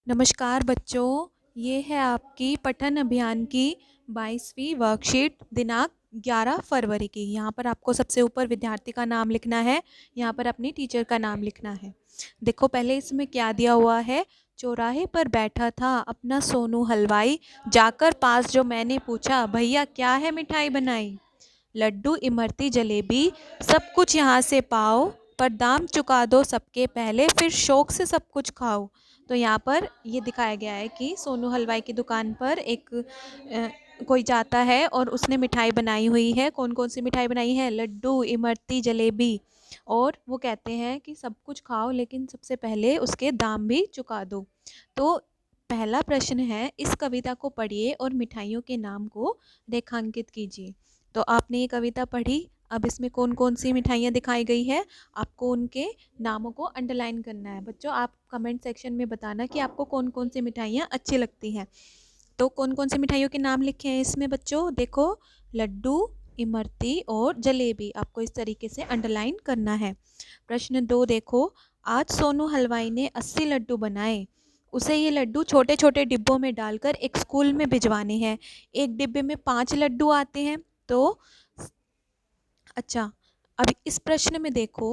नमस्कार बच्चों, ये है आपकी पठन अभियान की 22वीं वर्कशीट दिनांक 11 फरवरी की। यहाँ पर आपको सबसे ऊपर विद्यार्थी का नाम लिखना है, यहाँ पर अपनी टीचर का नाम लिखना है। देखो पहले इसमें क्या दिया हुआ है। चौराहे पर बैठा था अपना सोनू हलवाई, जाकर पास जो मैंने पूछा, भैया क्या है मिठाई बनाई। लड्डू इमरती जलेबी सब कुछ यहाँ से पाओ, पर दाम चुका दो सबके पहले, फिर शौक से सब कुछ खाओ। तो यहाँ पर ये दिखाया गया है कि सोनू हलवाई की दुकान पर कोई जाता है और उसने मिठाई बनाई हुई है। कौन कौन सी मिठाई बनाई है? लड्डू, इमरती, जलेबी। और वो कहते हैं कि सब कुछ खाओ लेकिन सबसे पहले उसके दाम भी चुका दो। तो पहला प्रश्न है, इस कविता को पढ़िए और मिठाइयों के नाम को रेखांकित कीजिए। तो आपने ये कविता पढ़ी, अब इसमें कौन कौन सी मिठाइयाँ दिखाई गई है, आपको उनके नामों को अंडरलाइन करना है। बच्चों आप कमेंट सेक्शन में बताना कि आपको कौन कौन सी मिठाइयाँ अच्छी लगती हैं। तो कौन कौन सी मिठाइयों के नाम लिखे हैं इसमें बच्चों? देखो, लड्डू, इमरती और जलेबी, आपको इस तरीके से अंडरलाइन करना है। प्रश्न 2 देखो, आज सोनू हलवाई ने 80 लड्डू बनाए। उसे ये लड्डू छोटे छोटे डिब्बों में डालकर एक स्कूल में भिजवाने हैं। एक डिब्बे में 5 लड्डू आते हैं। तो अच्छा, अब इस प्रश्न में देखो,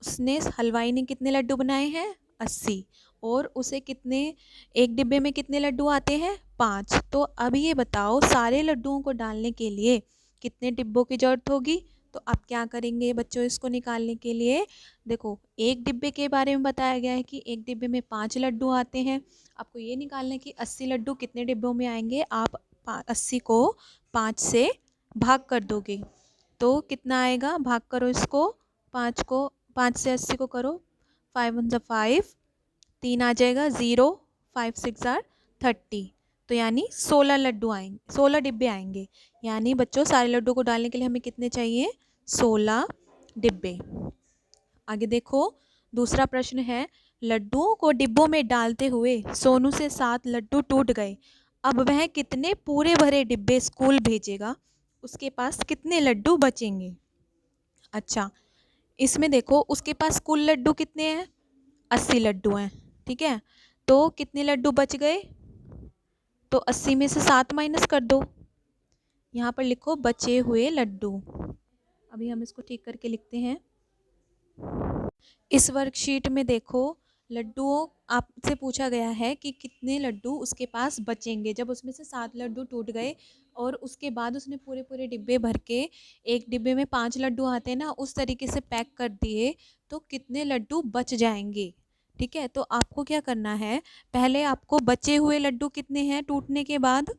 उसने हलवाई ने कितने लड्डू बनाए हैं? 80। और उसे कितने, एक डिब्बे में कितने लड्डू आते हैं? 5। तो अब ये बताओ, सारे लड्डुओं को डालने के लिए कितने डिब्बों की ज़रूरत होगी? तो आप क्या करेंगे बच्चों इसको निकालने के लिए? देखो, एक डिब्बे के बारे में बताया गया है कि एक डिब्बे में 5 लड्डू आते हैं। आपको ये निकालना है कि 80 लड्डू कितने डिब्बों में आएंगे। आप 80 को 5 से भाग कर दोगे तो कितना आएगा? भाग करो इसको, 5 से 80 को करो, 5 वन ज़ा 5, 3 आ जाएगा 0, 5 6 ज़ार 30। तो यानी 16 लड्डू आएंगे, 16 डिब्बे आएंगे। यानी बच्चों सारे लड्डू को डालने के लिए हमें कितने चाहिए? 16 डिब्बे। आगे देखो, दूसरा प्रश्न है, लड्डुओं को डिब्बों में डालते हुए सोनू से 7 लड्डू टूट गए। अब वह कितने पूरे भरे डिब्बे स्कूल भेजेगा? उसके पास कितने लड्डू बचेंगे? अच्छा, इसमें देखो उसके पास कुल लड्डू कितने हैं? 80 लड्डू हैं, ठीक है। तो कितने लड्डू बच गए? तो 80 में से 7 माइनस कर दो, यहाँ पर लिखो बचे हुए लड्डू। अभी हम इसको ठीक करके लिखते हैं। इस वर्कशीट में देखो, लड्डुओं आपसे पूछा गया है कि कितने लड्डू उसके पास बचेंगे जब उसमें से 7 लड्डू टूट गए और उसके बाद उसने पूरे पूरे डिब्बे भर के, एक डिब्बे में 5 लड्डू आते हैं ना, उस तरीके से पैक कर दिए, तो कितने लड्डू बच जाएंगे। ठीक है, तो आपको क्या करना है, पहले आपको बचे हुए लड्डू कितने हैं टूटने के बाद?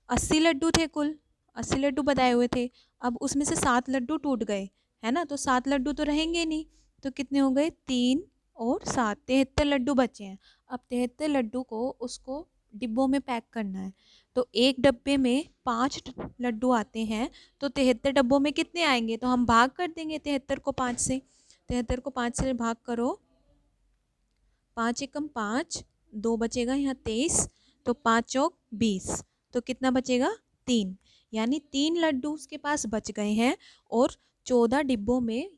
80 लड्डू थे कुल, 80 लड्डू बताए हुए थे। अब उसमें से 7 लड्डू टूट गए, है ना, तो 7 लड्डू तो रहेंगे नहीं। तो कितने हो गए? 3 और 7, 73 लड्डू बचे हैं। अब 73 लड्डू को उसको डिब्बों में पैक करना है। तो एक डब्बे में 5 लड्डू आते हैं, तो 73 डब्बों में कितने आएंगे? तो हम भाग कर देंगे 73 को 5 से। 73 को 5 से भाग करो, 5 एकम 5, 2 बचेगा यहाँ 23, तो 5 चौक 20, तो कितना बचेगा? 3। यानी 3 लड्डू उसके पास बच गए हैं और 14 डिब्बों में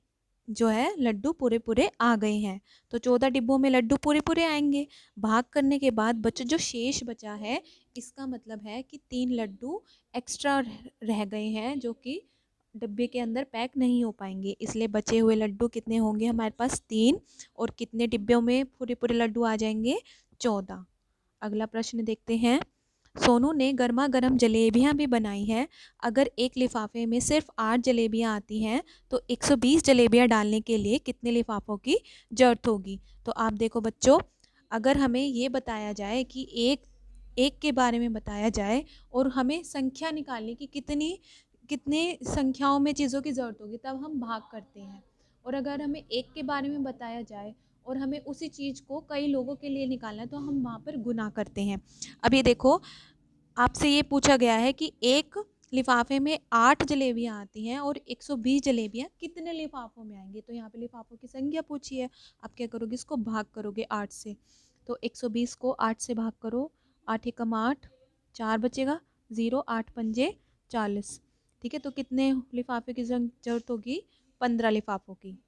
जो है लड्डू पूरे पूरे आ गए हैं। तो 14 डिब्बों में लड्डू पूरे पूरे आएंगे। भाग करने के बाद जो शेष बचा है, इसका मतलब है कि 3 लड्डू एक्स्ट्रा रह गए हैं जो कि डिब्बे के अंदर पैक नहीं हो पाएंगे। इसलिए बचे हुए लड्डू कितने होंगे हमारे पास? 3। और कितने डिब्बों में पूरे पूरे लड्डू आ जाएंगे? 14। अगला प्रश्न देखते हैं, सोनू ने गर्मा गर्म जलेबियां भी बनाई हैं। अगर एक लिफाफे में सिर्फ 8 जलेबियां आती हैं तो 120 जलेबियां डालने के लिए कितने लिफाफों की जरूरत होगी? तो आप देखो बच्चों, अगर हमें ये बताया जाए कि एक एक के बारे में बताया जाए और हमें संख्या निकालनी कि कितनी कितने संख्याओं में चीज़ों की ज़रूरत होगी, तब हम भाग करते हैं। और अगर हमें एक के बारे में बताया जाए और हमें उसी चीज़ को कई लोगों के लिए निकालना है, तो हम वहाँ पर गुना करते हैं। अब ये देखो, आपसे ये पूछा गया है कि एक लिफाफे में 8 जलेबियाँ आती हैं और 120 जलेबियाँ कितने लिफाफों में आएंगी? तो यहाँ पे लिफाफों की संख्या पूछी है। आप क्या करोगे? इसको भाग करोगे 8 से। तो 120 को 8 से भाग करो, 8 एकम 8, 4 बचेगा 0, 8 पंजे 40। ठीक है, तो कितने लिफाफे की जरूरत होगी? 15 लिफाफों की।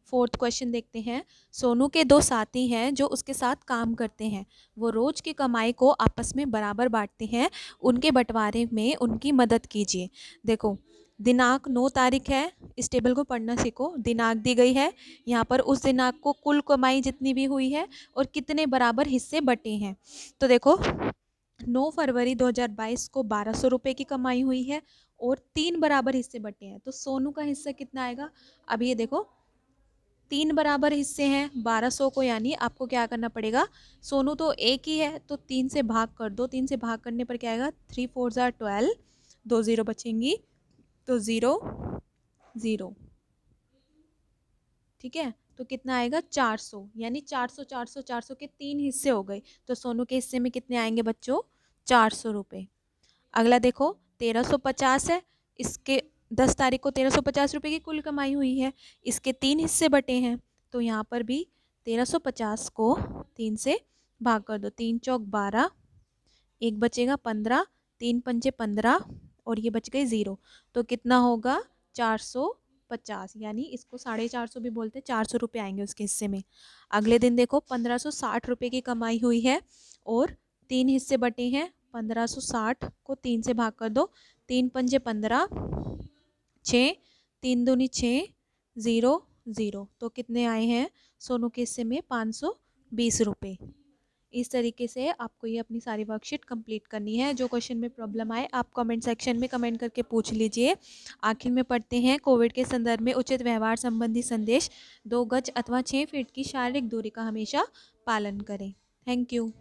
फोर्थ क्वेश्चन देखते हैं। सोनू के दो साथी हैं जो उसके साथ काम करते हैं। वो रोज की कमाई को आपस में बराबर बांटते हैं। उनके बंटवारे में उनकी मदद कीजिए। देखो, दिनांक 9 तारीख है। इस टेबल को पढ़ना सीखो। दिनांक दी गई है, यहाँ पर उस दिनांक को कुल कमाई जितनी भी हुई है और कितने बराबर हिस्से बटे हैं। तो देखो, 9 फरवरी 2022 को 1200 रुपये की कमाई हुई है और 3 बराबर हिस्से बटे हैं। तो सोनू का हिस्सा कितना आएगा? अब ये देखो, 3 बराबर हिस्से हैं 1200 को, यानी आपको क्या करना पड़ेगा, सोनू तो एक ही है तो 3 से भाग कर दो। 3 से भाग करने पर क्या आएगा, 3 4 ज़ार 12, 2 जीरो बचेंगी तो 0 0। ठीक है, तो कितना आएगा, 400। यानी 400 400 400 के 3 हिस्से हो गए। तो सोनू के हिस्से में कितने आएंगे बच्चों, 400 रुपये। अगला देखो, 1350 है। इसके 10 तारीख को 1350 रुपये की कुल कमाई हुई है। इसके 3 हिस्से बटे हैं। तो यहाँ पर भी 1350 को 3 से भाग कर दो। 3 चौक 12, एक बचेगा 15, 3 पंचे 15 और ये बच गए 0। तो कितना होगा, 450। यानी इसको 450 भी बोलते हैं। 400 रुपये आएंगे उसके हिस्से में। अगले दिन देखो, 1560 रुपये की कमाई हुई है और 3 हिस्से बटे हैं। 1560 को 3 से भाग कर दो। 3 पंजे 15, 6, 3 दूनी 6, 0 0। तो कितने आए हैं सोनू के हिस्से में, 520 रुपये। इस तरीके से आपको ये अपनी सारी वर्कशीट कंप्लीट करनी है। जो क्वेश्चन में प्रॉब्लम आए आप कमेंट सेक्शन में कमेंट करके पूछ लीजिए। आखिर में पढ़ते हैं, कोविड के संदर्भ में उचित व्यवहार संबंधी संदेश। 2 गज अथवा 6 फीट की शारीरिक दूरी का हमेशा पालन करें। Thank you.